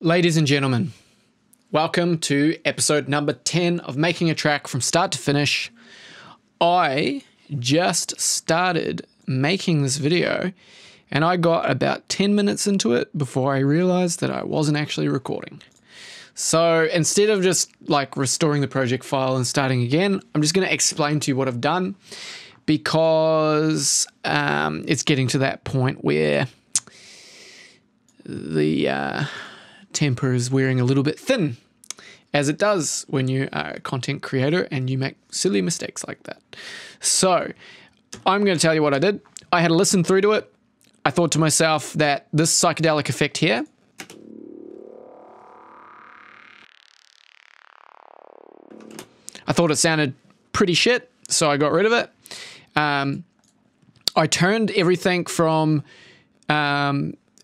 Ladies and gentlemen, welcome to episode number 10 of Making a Track from Start to Finish. I just started making this video and I got about 10 minutes into it before I realized that I wasn't actually recording. So instead of just like restoring the project file and starting again, I'm just going to explain to you what I've done because it's getting to that point where the temper is wearing a little bit thin, as it does when you are a content creator and you make silly mistakes like that. So I'm going to tell you what I did. I had a listen through to it. I thought to myself that this psychedelic effect here, I thought it sounded pretty shit, so I got rid of it. I turned everything from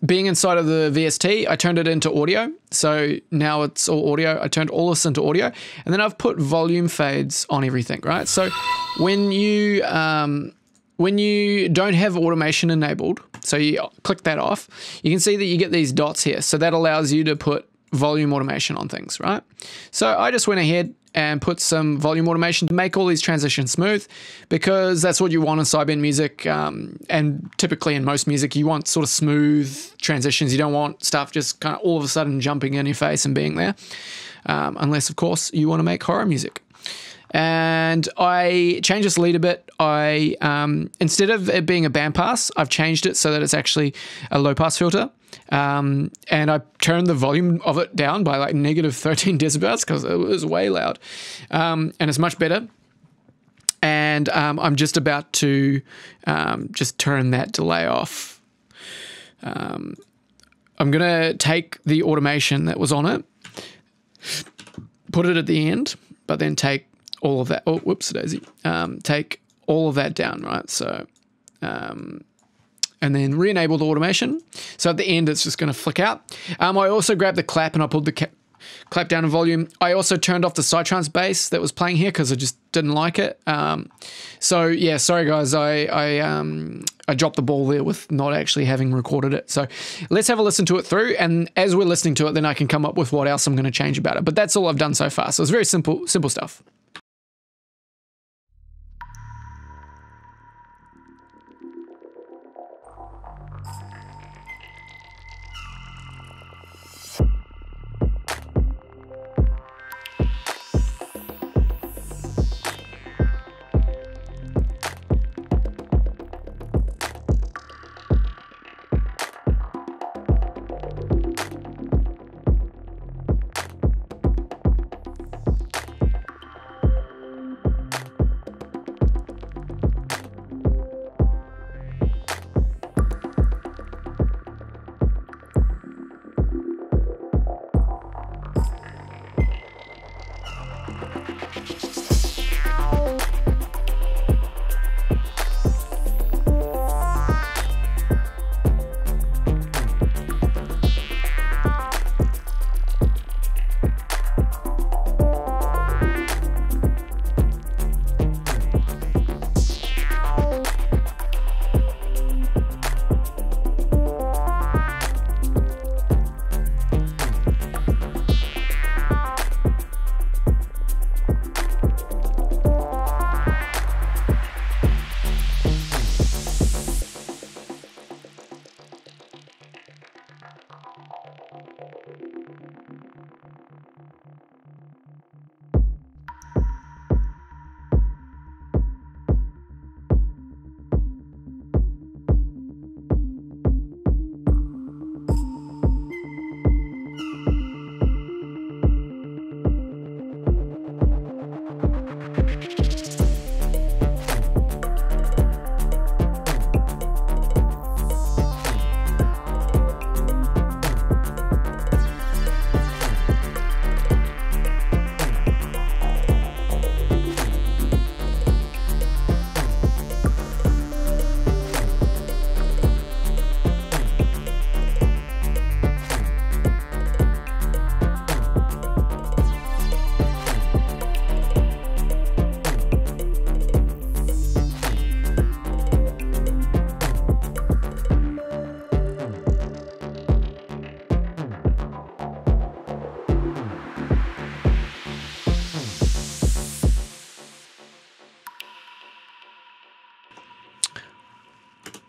being inside of the VST, I turned it into audio. So now it's all audio. I turned all this into audio. And then I've put volume fades on everything, right? So when you don't have automation enabled, so you click that off, you can see that you get these dots here. So that allows you to put volume automation on things, right? So I just went ahead and put some volume automation to make all these transitions smooth, because that's what you want in sideband music, and typically in most music you want sort of smooth transitions. You don't want stuff just kind of all of a sudden jumping in your face and being there, unless of course you want to make horror music. And I changed this lead a bit. I instead of it being a bandpass, I've changed it so that it's actually a low pass filter. And I turned the volume of it down by like negative 13 decibels because it was way loud. And it's much better. And I'm just about to just turn that delay off. I'm going to take the automation that was on it, put it at the end, but then take all of that. Oh, whoops, daisy. Take all of that down, right? So, and then re-enable the automation. So at the end, it's just going to flick out. I also grabbed the clap and I pulled the clap down in volume. I also turned off the psytrance bass that was playing here because I just didn't like it. So yeah, sorry guys, I dropped the ball there with not actually having recorded it. So let's have a listen to it through, and as we're listening to it, then I can come up with what else I'm going to change about it. But that's all I've done so far. So it's very simple stuff.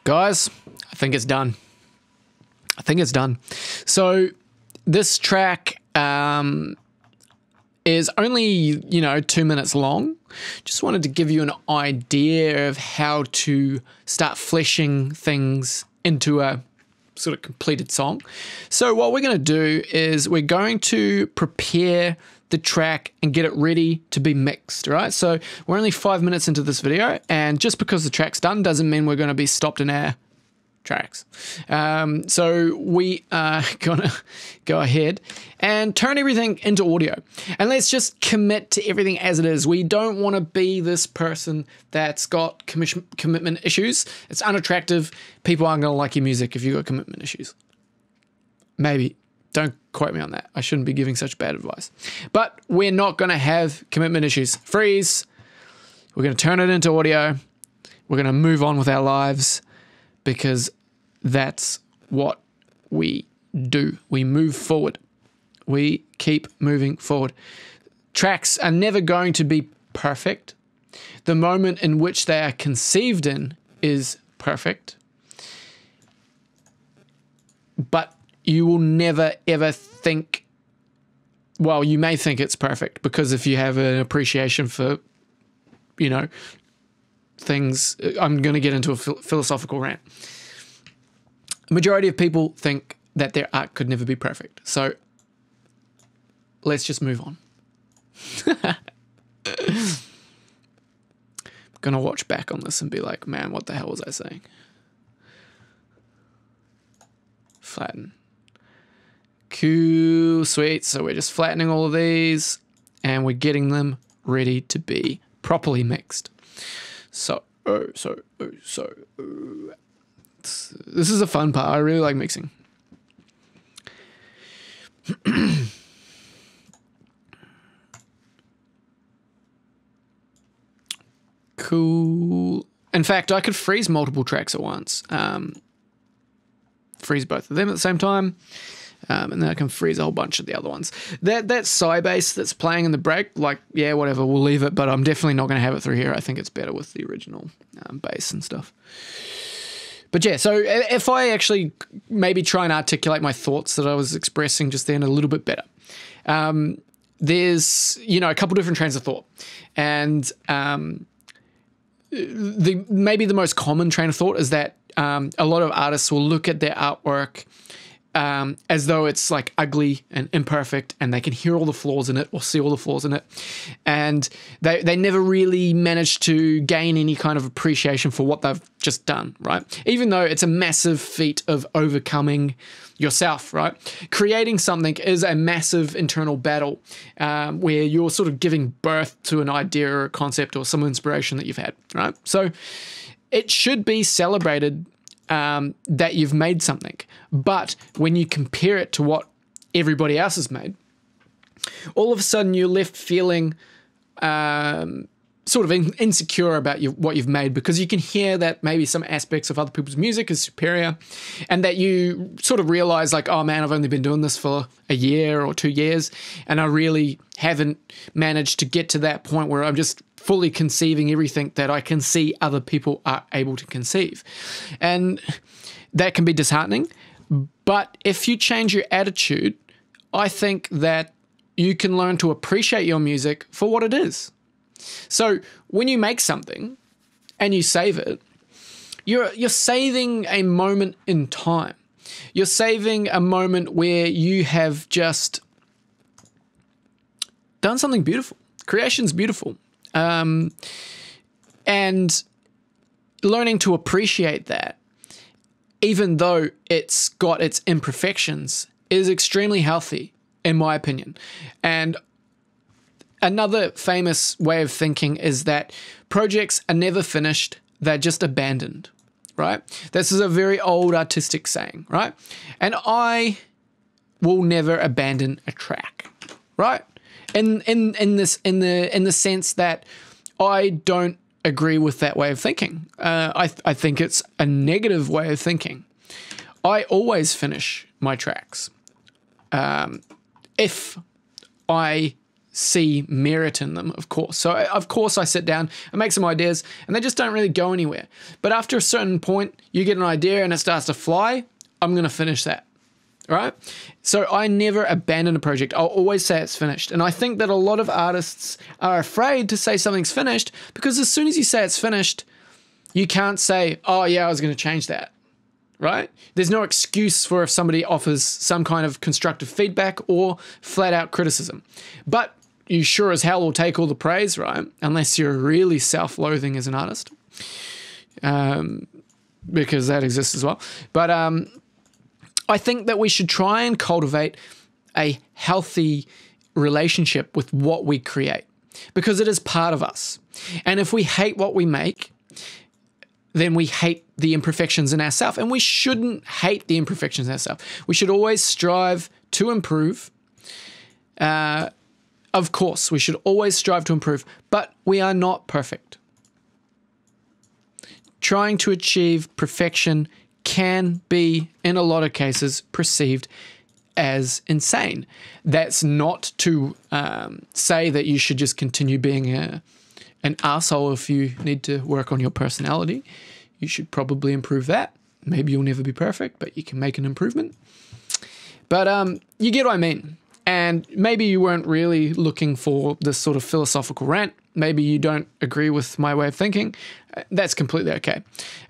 Guys, I think it's done. I think it's done. So this track is only, 2 minutes long. Just wanted to give you an idea of how to start fleshing things into a sort of completed song. So what we're going to do is we're going to prepare the track and get it ready to be mixed, right? So we're only 5 minutes into this video, and just because the track's done doesn't mean we're going to be stopped in our tracks. So we are gonna go ahead and turn everything into audio, and let's just commit to everything as it is. We don't want to be this person that's got commitment issues. It's unattractive. People aren't gonna like your music if you've got commitment issues. Maybe. Don't quote me on that. I shouldn't be giving such bad advice. But we're not gonna have commitment issues. Freeze. We're gonna turn it into audio. We're gonna move on with our lives, because that's what we do. We move forward. We keep moving forward. Tracks are never going to be perfect. The moment in which they are conceived in is perfect. But you will never, ever think, well, you may think it's perfect, because if you have an appreciation for, things, I'm going to get into a philosophical rant. The majority of people think that their art could never be perfect. So let's just move on. I'm going to watch back on this and be like, man, what the hell was I saying? Flatten. Cool, sweet. So we're just flattening all of these and we're getting them ready to be properly mixed. This is a fun part. I really like mixing. Cool. In fact, I could freeze multiple tracks at once. Freeze both of them at the same time. And then I can freeze a whole bunch of the other ones. That sigh bass that's playing in the break, like, yeah, whatever, we'll leave it, but I'm definitely not going to have it through here. I think it's better with the original bass and stuff. But yeah, so if I actually maybe try and articulate my thoughts that I was expressing just then a little bit better. There's, a couple different trains of thought. And maybe the most common train of thought is that a lot of artists will look at their artwork as though it's like ugly and imperfect, and they can hear all the flaws in it or see all the flaws in it. And they never really manage to gain any kind of appreciation for what they've just done, right? Even though it's a massive feat of overcoming yourself, right? Creating something is a massive internal battle where you're sort of giving birth to an idea or a concept or some inspiration that you've had, right? So it should be celebrated that you've made something. But when you compare it to what everybody else has made, all of a sudden you're left feeling sort of insecure about what you've made, because you can hear that maybe some aspects of other people's music is superior, and that you sort of realize like, oh man, I've only been doing this for a year or 2 years, and I really haven't managed to get to that point where I'm just fully conceiving everything that I can see other people are able to conceive. And that can be disheartening. But if you change your attitude, I think that you can learn to appreciate your music for what it is. So when you make something and you save it, you're saving a moment in time. You're saving a moment where you have just done something beautiful. Creation's beautiful. And learning to appreciate that, even though it's got its imperfections, is extremely healthy, in my opinion. And another famous way of thinking is that projects are never finished, they're just abandoned, right? This is a very old artistic saying, right? And I will never abandon a track, right? In the sense that I don't agree with that way of thinking. I think it's a negative way of thinking. I always finish my tracks. If I see merit in them, of course. So of course I sit down and make some ideas and they just don't really go anywhere. But after a certain point, you get an idea and it starts to fly, I'm going to finish that, right? So I never abandon a project. I'll always say it's finished. And I think that a lot of artists are afraid to say something's finished because as soon as you say it's finished, you can't say, oh yeah, I was going to change that. Right? There's no excuse for if somebody offers some kind of constructive feedback or flat out criticism. But you sure as hell will take all the praise, right? Unless you're really self-loathing as an artist. Because that exists as well. But I think that we should try and cultivate a healthy relationship with what we create. Because it is part of us. And if we hate what we make, then we hate the imperfections in ourselves. And we shouldn't hate the imperfections in ourselves. We should always strive to improve. Of course, we should always strive to improve, but we are not perfect. Trying to achieve perfection can be, in a lot of cases, perceived as insane. That's not to say that you should just continue being an asshole if you need to work on your personality. You should probably improve that. Maybe you'll never be perfect, but you can make an improvement. But you get what I mean. And maybe you weren't really looking for this sort of philosophical rant. Maybe you don't agree with my way of thinking. That's completely okay.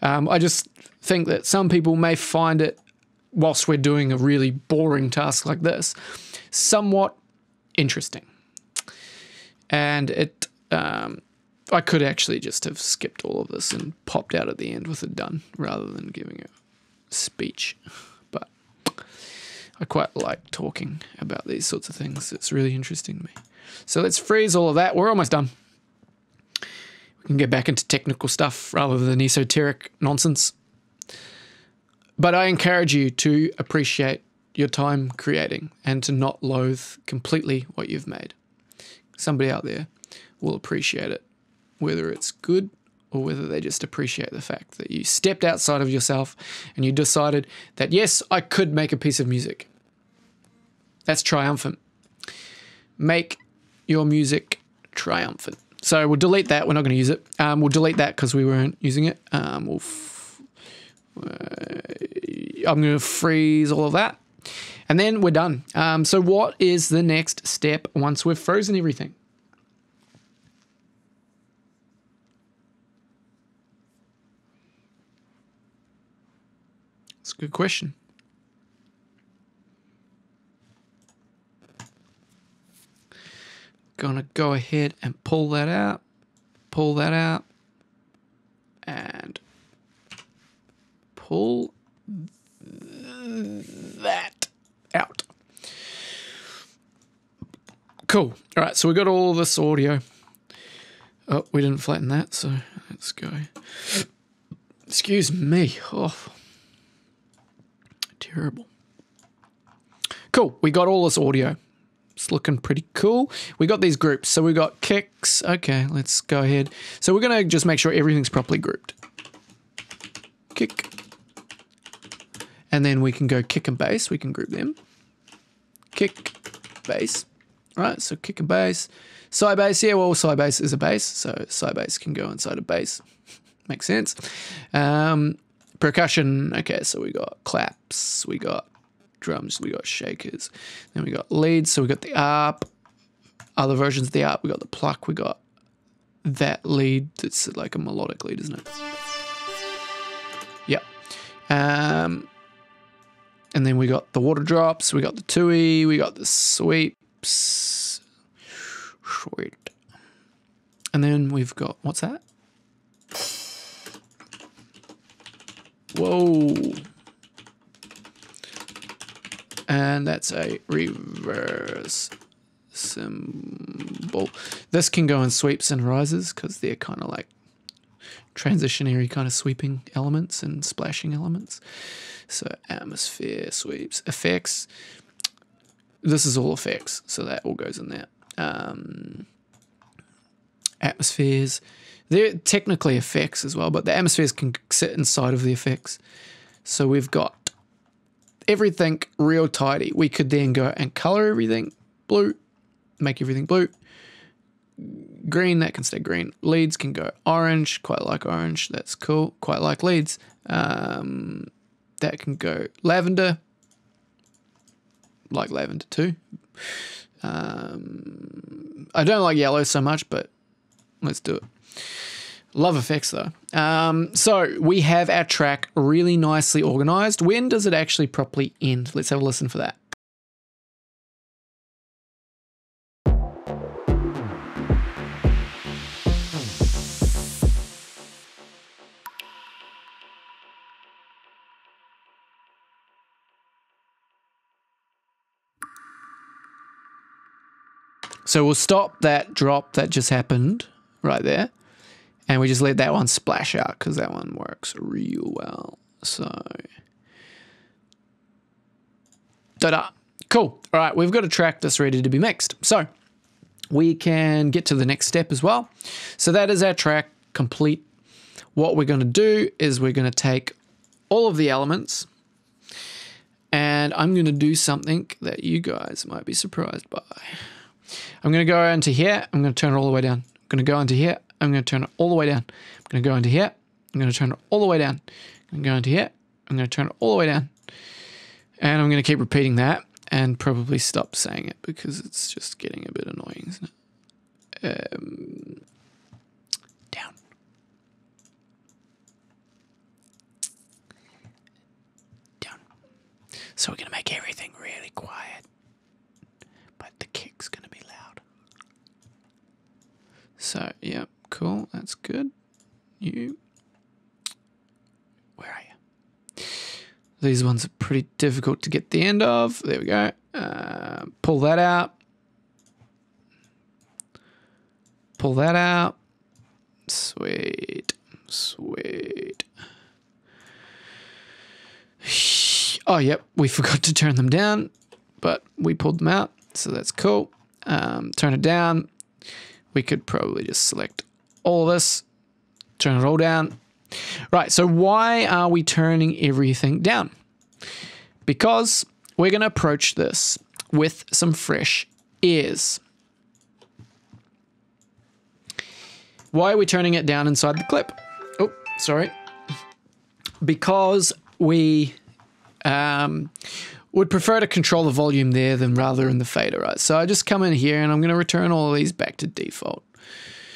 I just think that some people may find it, whilst we're doing a really boring task like this, somewhat interesting. And it... I could actually just have skipped all of this and popped out at the end with it done rather than giving a speech. But I quite like talking about these sorts of things. It's really interesting to me. So let's freeze all of that. We're almost done. We can get back into technical stuff rather than esoteric nonsense. But I encourage you to appreciate your time creating and to not loathe completely what you've made. Somebody out there will appreciate it, whether it's good or whether they just appreciate the fact that you stepped outside of yourself and you decided that, yes, I could make a piece of music. That's triumphant. Make your music triumphant. So we'll delete that. We're not going to use it. We'll delete that because we weren't using it. I'm going to freeze all of that. And then we're done. So what is the next step once we've frozen everything? It's a good question. Gonna go ahead and pull that out, and pull that out. Cool. All right, so we got all of this audio. Oh, we didn't flatten that, so let's go. Excuse me. Oh, terrible. Cool. We got all this audio. It's looking pretty cool. We got these groups. So we got kicks. Okay, let's go ahead. So we're going to just make sure everything's properly grouped. Kick. And then we can go kick and bass. We can group them. Kick, bass. Right, so kick and bass. Side bass. Yeah, well, side bass is a bass. So side bass can go inside a bass. Makes sense. Percussion. Okay, so we got claps. We got drums, we got shakers, then we got leads, so we got the ARP, other versions of the ARP, we got the pluck, we got that lead, that's like a melodic lead, isn't it? Yep. And then we got the water drops, we got the tui, we got the sweeps, sweet. And then we've got, what's that? Whoa. And that's a reverse cymbal. This can go in sweeps and rises because they're kind of like transitionary kind of sweeping elements and splashing elements. So atmosphere, sweeps, effects. This is all effects, so that all goes in there. Atmospheres. They're technically effects as well, but the atmospheres can sit inside of the effects. So we've got everything real tidy. We could then go and color everything blue, make everything blue. Green, that can stay green. Leads can go orange, quite like orange. That's cool, quite like leads. That can go lavender, like lavender too. I don't like yellow so much, but let's do it. Love effects though. So we have our track really nicely organized. When does it actually properly end? Let's have a listen for that. So we'll stop that drop that just happened right there. And we just let that one splash out because that one works real well. So, ta-da. Cool. All right, we've got a track that's ready to be mixed. So we can get to the next step as well. So that is our track complete. What we're going to do is we're going to take all of the elements and I'm going to do something that you guys might be surprised by. I'm going to go into here. I'm going to turn it all the way down. I'm going to go into here. I'm going to turn it all the way down. I'm going to go into here. I'm going to turn it all the way down. I'm going to go into here. I'm going to turn it all the way down. And I'm going to keep repeating that and probably stop saying it because it's just getting a bit annoying, isn't it? Down. Down. So we're going to make everything really quiet. But the kick's going to be loud. So, yeah, cool. That's good. Where are you? These ones are pretty difficult to get the end of. There we go. Pull that out. Pull that out. Sweet. Sweet. Oh, yep. We forgot to turn them down, but we pulled them out. So that's cool. Turn it down. We could probably just select all of this, turn it all down. Right, so why are we turning everything down? Because we're going to approach this with some fresh ears. Why are we turning it down inside the clip? Oh, sorry. Because we would prefer to control the volume there than rather in the fader, right? So I just come in here and I'm going to return all of these back to default.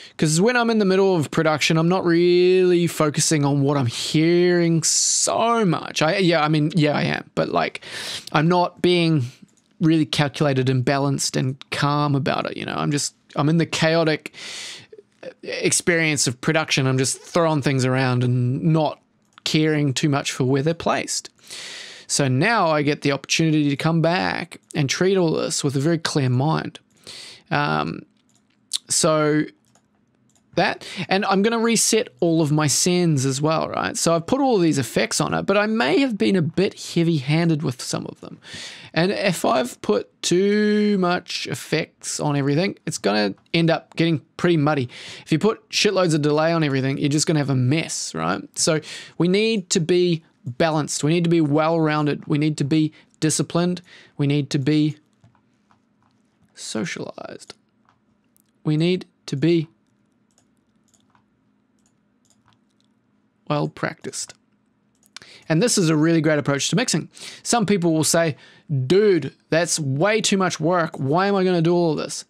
Because when I'm in the middle of production, I'm not really focusing on what I'm hearing so much. I am. But like, I'm not being really calculated and balanced and calm about it, you know? I'm in the chaotic experience of production. I'm just throwing things around and not caring too much for where they're placed. So now I get the opportunity to come back and treat all this with a very clear mind. So that, and I'm going to reset all of my sends as well, right? So I've put all of these effects on it, but I may have been a bit heavy-handed with some of them. And if I've put too much effects on everything, it's going to end up getting pretty muddy. If you put shitloads of delay on everything, you're just going to have a mess, right? So we need to be balanced. We need to be well-rounded. We need to be disciplined. We need to be socialized. We need to be well-practiced. And this is a really great approach to mixing. Some people will say, dude, that's way too much work. Why am I going to do all of this?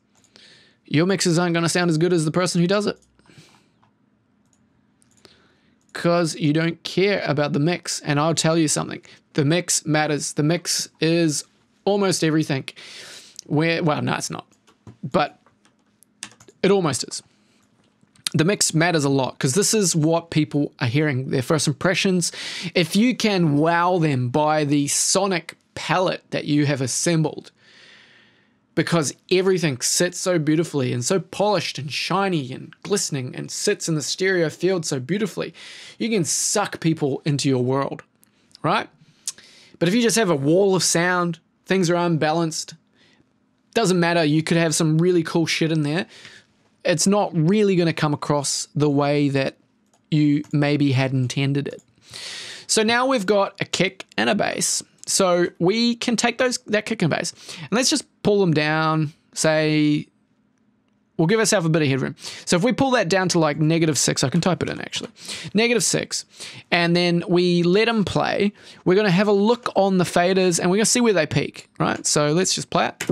Your mixes aren't going to sound as good as the person who does it. Because you don't care about the mix. And I'll tell you something. The mix matters. The mix is almost everything. Well, no, it's not. But it almost is. The mix matters a lot because this is what people are hearing, their first impressions. If you can wow them by the sonic palette that you have assembled, because everything sits so beautifully and so polished and shiny and glistening and sits in the stereo field so beautifully, you can suck people into your world, right? But if you just have a wall of sound, things are unbalanced, doesn't matter, you could have some really cool shit in there. It's not really going to come across the way that you maybe had intended it. So now we've got a kick and a bass. So we can take that kick and bass and let's just pull them down say, we'll give ourselves a bit of headroom. So if we pull that down to like -6, I can type it in actually, -6, and then we let them play, we're going to have a look on the faders and we're going to see where they peak, right? So let's just play it.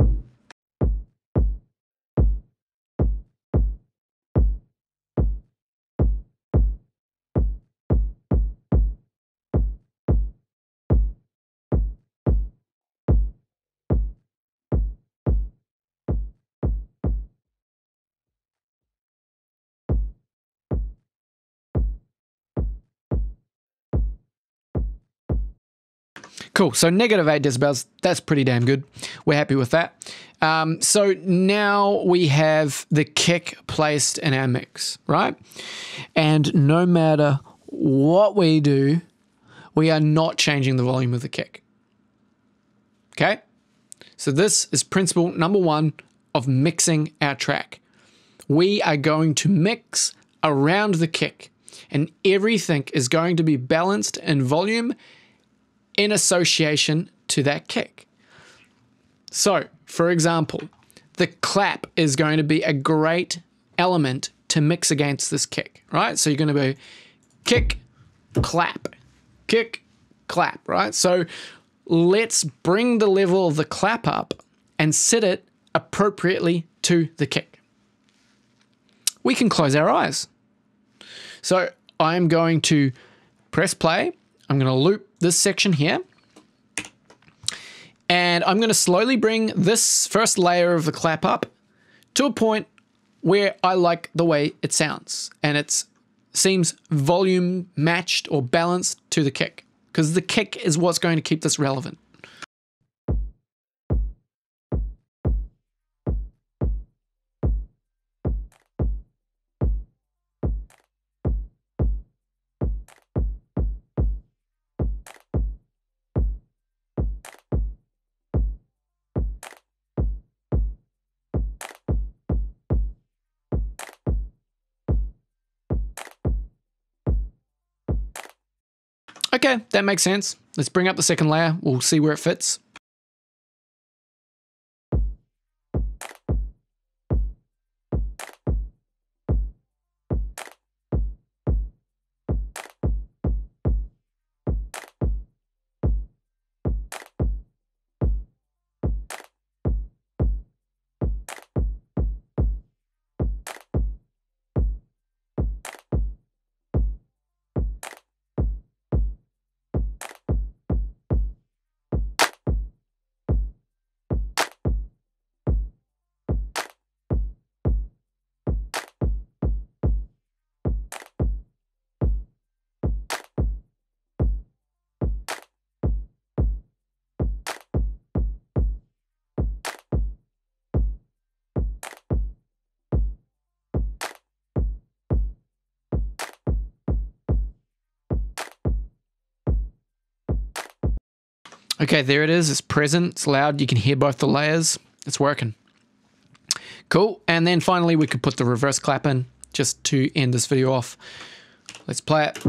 Cool, so -8 decibels, that's pretty damn good. We're happy with that. So now we have the kick placed in our mix, right? And no matter what we do, we are not changing the volume of the kick. Okay? So this is principle number 1 of mixing our track. We are going to mix around the kick, and everything is going to be balanced in volume in association to that kick. So, for example, the clap is going to be a great element to mix against this kick, right? So you're going to be kick, clap, right? So let's bring the level of the clap up and set it appropriately to the kick. We can close our eyes. So I'm going to press play. I'm going to loop this section here. And I'm going to slowly bring this first layer of the clap up to a point where I like the way it sounds. And it seems volume matched or balanced to the kick, because the kick is what's going to keep this relevant. Okay, that makes sense. Let's bring up the second layer. We'll see where it fits. Okay, there it is. It's present. It's loud. You can hear both the layers. It's working. Cool. And then finally, we could put the reverse clap in just to end this video off. Let's play it.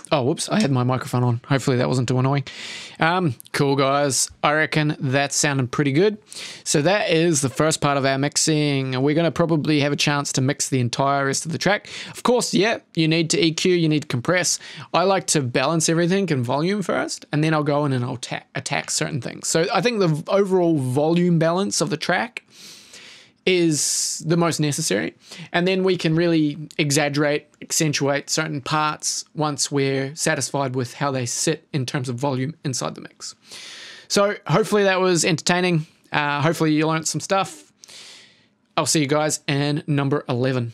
Oh, whoops, I had my microphone on. Hopefully that wasn't too annoying. Cool, guys. I reckon that sounded pretty good. So that is the first part of our mixing. We're going to probably have a chance to mix the entire rest of the track. Of course, yeah, you need to EQ, you need to compress. I like to balance everything in volume first, and then I'll go in and I'll attack certain things. So I think the overall volume balance of the track is the most necessary, and then we can really exaggerate, accentuate certain parts once we're satisfied with how they sit in terms of volume inside the mix. So hopefully that was entertaining. Hopefully you learned some stuff. I'll see you guys in number 11.